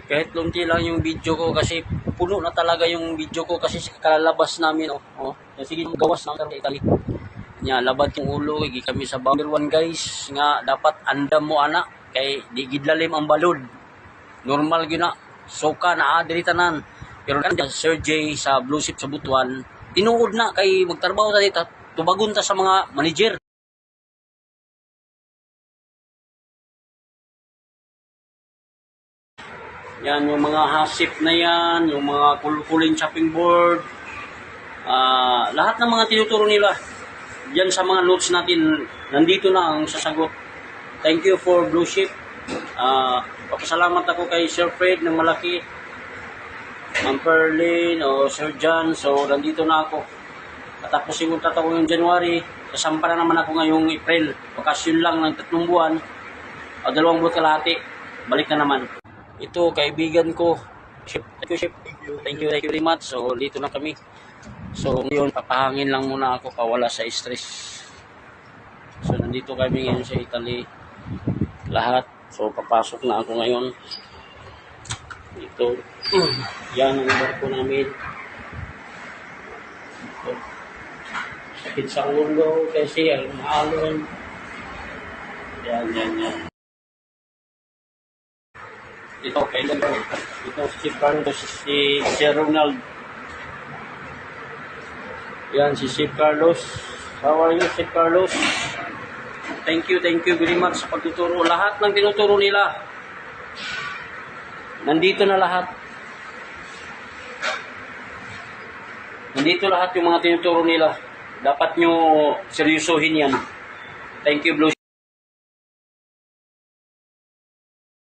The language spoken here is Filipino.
Kahit lunti lang yung video ko kasi puno na talaga yung video ko kasi kalalabas namin. Sige, gawas na kami Italy. Nya labad yung ulo, igi kami sa number 1 guys nga dapat andam mo ana kay di gidlalim ang balod. Normal gyud na. Soka na diri tanan. Pero kan Sir J sa Blue Ship sa Butuan, tinuod na kay magtrabaho ta dito, tubagon ta sa mga manager. Yan yung mga hasip na yan, yung mga kulkuling chopping board, lahat ng mga tinuturo nila. Diyan sa mga notes natin, nandito na ang sasagot. Thank you for Blue Ship. Papasalamat ako kay Sir Fred ng malaki, Ma'am Perlin o Sir John. So, nandito na ako. Tapos yung tatako yung January, kasampa na naman ako ngayong April. Bakasyon lang ng 3 buwan o 2 buwan kalahati. Balik na naman. Ito, kaibigan ko. Thank you very much. So, dito na kami. So, ngayon, papahangin lang muna ako pawala sa stress. So, nandito kami ngayon sa Italy. Lahat. So, papasok na ako ngayon. Ito. Yan ang barko namin. Ito. Sakit sa ulo kasi alon. Yan. Ito, kailan ko. Ito si Carlos, si Ronald. Yan, si Carlos. How are you, si Carlos? Thank you very much sa pagtuturo. Lahat ng tinuturo nila, nandito na lahat. Nandito lahat yung mga tinuturo nila. Dapat nyo seryosohin yan. Thank you, Blue.